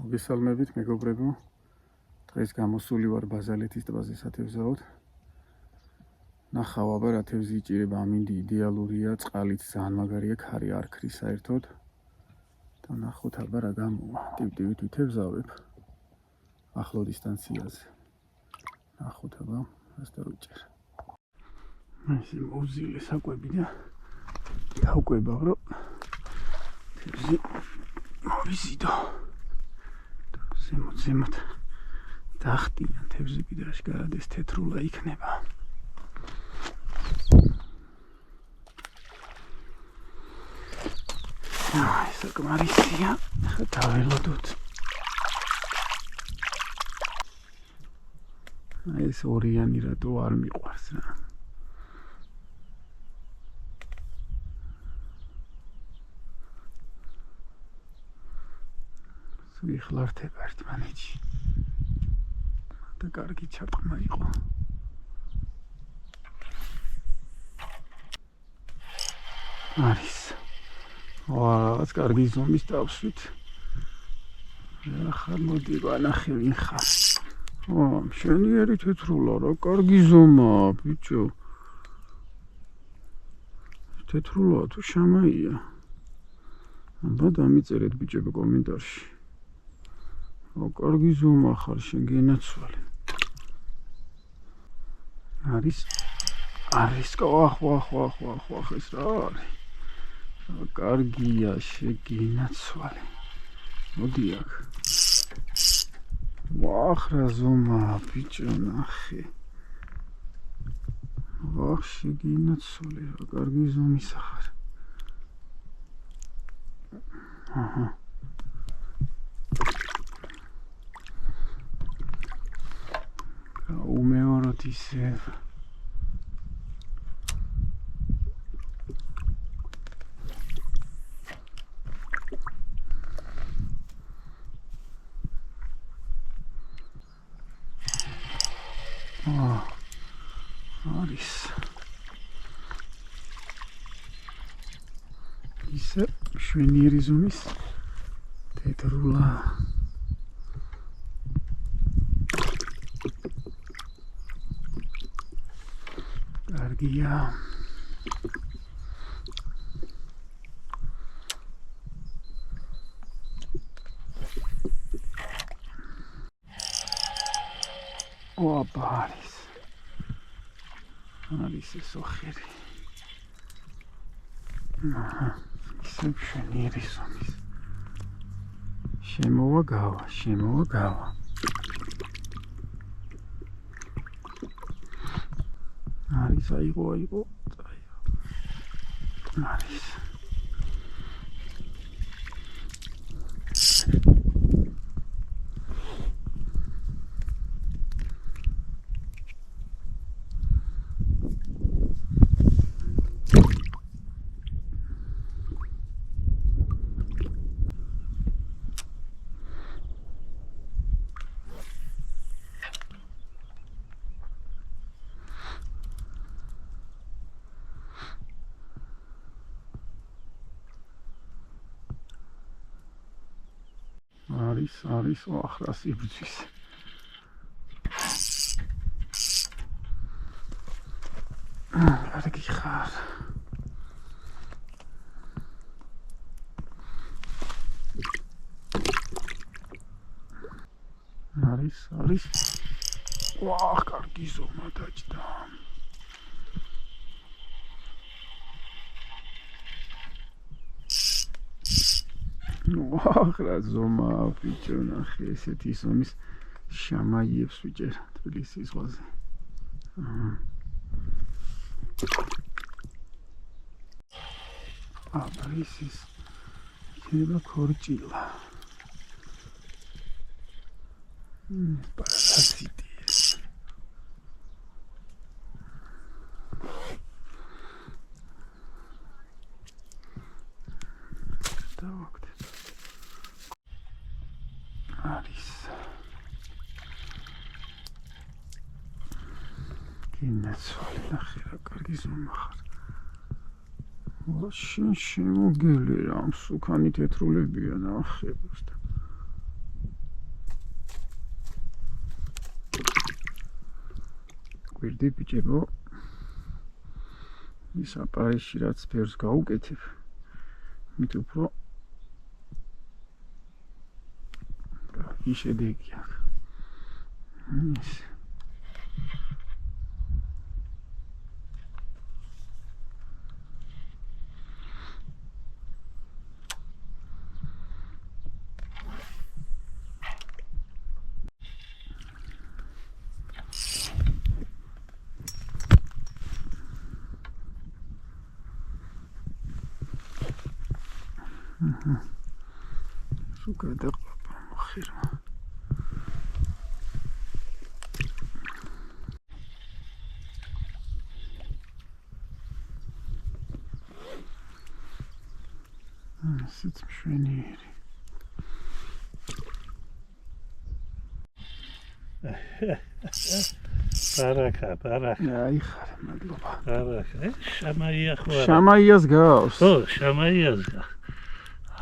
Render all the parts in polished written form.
მოგესალმებით მეგობრებო. დღეს გამოსული ვარ ბაზალეთის ტბაზე სათევზაოდ. ნახავ აბა რა თევზი იჭირება, ამინდი იდეალურია, წყალით ძალიან მაგარია, ქარი არ ქრის საერთოდ. და ნახოთ აბა რა გამოვა. ტივტივით ვითევზავებ ახლო დისტანციაზე. ნახოთ აბა რას დავიჭერ. ესე მოვზილე საკვები და დავკვებავ, რომ თევზი მოვიზიდო. ზემოთ დახტიან თევზები და აშკარად ეს თეთრულა იქნება. საკმარისია, ხა დაველოდოთ. ეს ორიანი რატო არ მიყვარს რა. ვიხლართება ერთმანეთში. და კარგი ჩაყმა იყო. არის. რაღაც კარგი ზომის დავსვით. ახლა მოდი ვანახე ვინ ხარ. მშვენიერი თეთრულა რა, კარგი ზომაა, ბიჭო. თეთრულა თუ შამაია. აბა დამიწერეთ ბიჭებო კომენტარში. კარგი ზომა ხარ, შენ გენაცვალე. არის ვახ ეს რა არის? კარგია, შეგინაცვალე. მოდი აქ. ვახ რა ზომაა, ბიჭო, ნახე. ვახ შეგინაცვალე, რა კარგი ზომისა ხარ. აჰა. უმეოროთ ისევ. არის. ისე მშვენიერი ზომის თეთრულა. კარგია. არის. არის ეს ოხერი. ისე მშვენიერი ზომის. შემოვაგავა. არის, აიღო. არის. არის ახრას იბრძვის. კარგი ხარ. არის. ვახ, კარგი ზომა დაჭდა. ახლა ზომა ბიჭო, ნახე ესეთი ზომის შამაიებს ვიჭერ თბილისის ზღვაზე. აბა ის იქნება ქორჭილა. პარასიტი. არის. გინაცვალე, ნახე რა კარგი ზომა ხარ. შენ შემოგელი რა, მსუქანი თეთრულებია, ნახე просто. გვერდი ბიჭებო. ის აპარიში რაც ფერს გაუკეთებ, მით უფრო შედეგი აქვს. ის Sukada moxirma. Sit mშვენიერი. Baraka. აი ხარ, მადლობა. Baraka. Შამაია ხო არა? შამაიას გავს. ხო, შამაიას.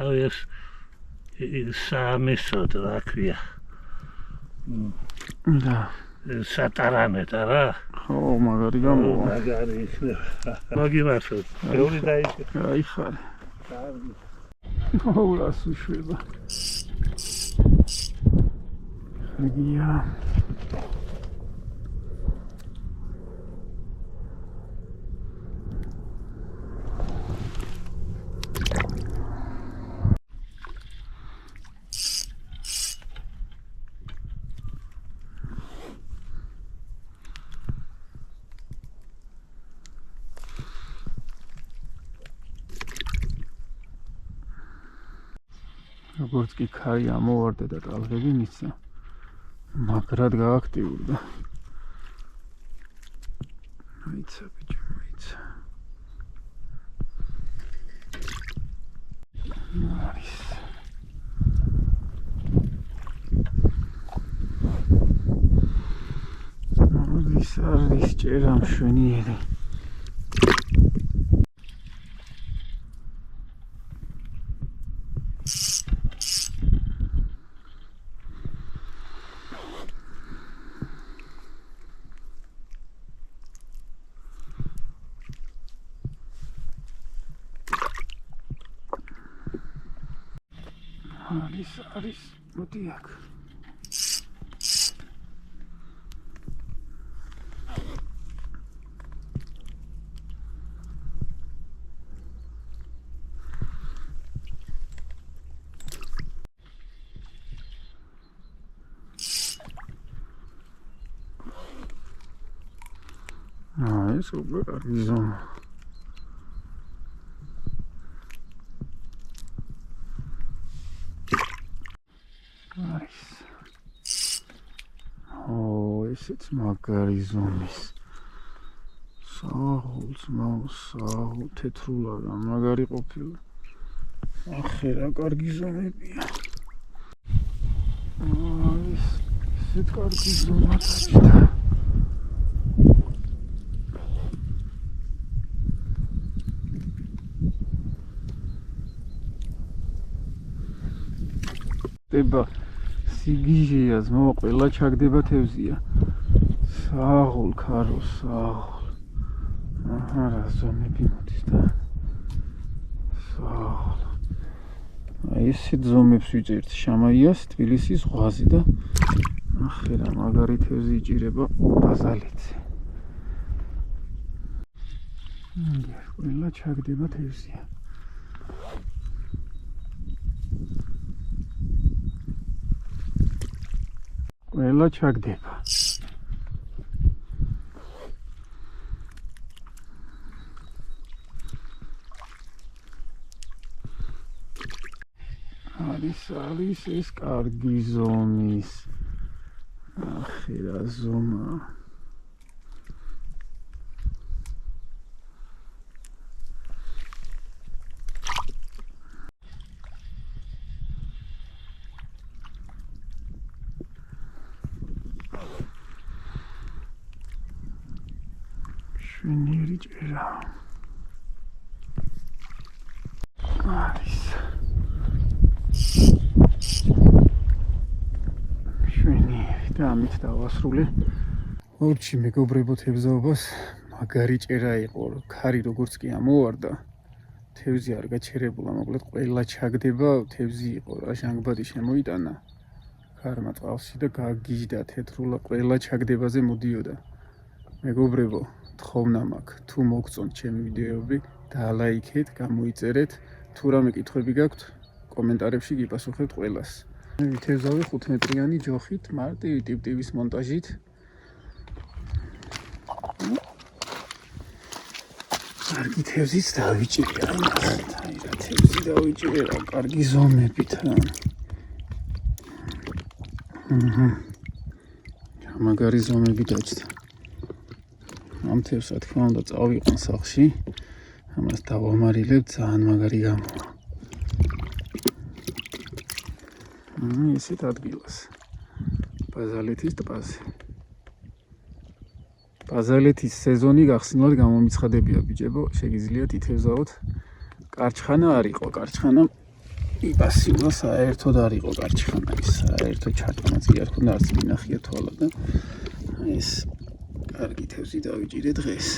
ეს სამისოდ რა ქვია. და სატარანეთ რა. ხო, მაგარი გამოვა. მაგარი იქნება. მოგიმართოთ. ბევრი დაიჭირა. აი ხარ. ოულას უშვება. ხგია. როგორც კი ქარი ამოვარდა და ტალღები მიცა, მაგრად გააქტიურდა. მაიცა ბიჭო, მაიცა. არის. არის ჭერა მშვენიერი. არის მოდი აქ. ეს უკვე კარგი ზომა. ესეც მაგარი ზომის. სააღულს მაუსააღულ თეთრულა მაგარი ყოფილა. ახე რა კარგი ზომებია. ესეც კარგი ზომა დაჭდა. დება სიგიჟეა ზმო ყველა ჩაგდება თევზია. სააღულ ქარო სააღულ. აჰა რა ზომები მოდის და სააღულ. აი ესეთ ზომებს ვიწერთ შამაიას თბილისის ზღვაზე და ახე რა მაგარი თევზი იჭირება ბაზალეთზე. ყველა ჩაგდება თევზია. ყველა ჩაგდება. არის ეს კარგი ზომის. ახე რა ზომა. შვენიერი ჭერა. არის. შვენიერი და ამით დავასრულე ორჩი მეგობრებო თევზაობას მაგარი ჭერა იყო, ქარი როგორც კი ამოვარდა. თევზი არ გაჩერებულა, მოკლედ ყველა ჩაგდება, თევზი იყო რა ჟანგბადი შემოიტანა. ქარმა წყალში და გაგიჟდა თეთრულა, ყველა ჩაგდებაზე მოდიოდა. მეგობრებო, თხოვნა მაქვს, თუ მოგწონთ ჩემი ვიდეოები, დალაიქეთ, გამოიწერეთ, თუ რამე კითხვები გაქვთ, კომენტარებში გიპასუხებთ ყველას. თევზავი 5 მეტრიანი ჯოხით, მარტივი ტიპ-ტიპის მონტაჟით. კარგი თევზიც დავიჭირე, აი რა თევზი დავიჭირე რა, კარგი ზომებით რა. მაგარი ზომები დაჭდა. ამ თევზს რა თქმა უნდა წავიყვან სახლში, ამას დავამარილებ, ძალიან მაგარი გამოვა. ისეთ ადგილას. ბაზალეთის ტბაზე. ბაზალეთის სეზონი გახსნილად გამომიცხადებია ბიჭებო, შეგიძლიათ ითევზაოთ. კარჩხანა არ იყო, კარჩხანა იპასილა საერთოდ არ იყო კარჩხანა, ის საერთოდ ჩარტყმაწი არ ქონდა, არც მინახია თვალა და ეს კარგი თევზი დავიჭირე დღეს.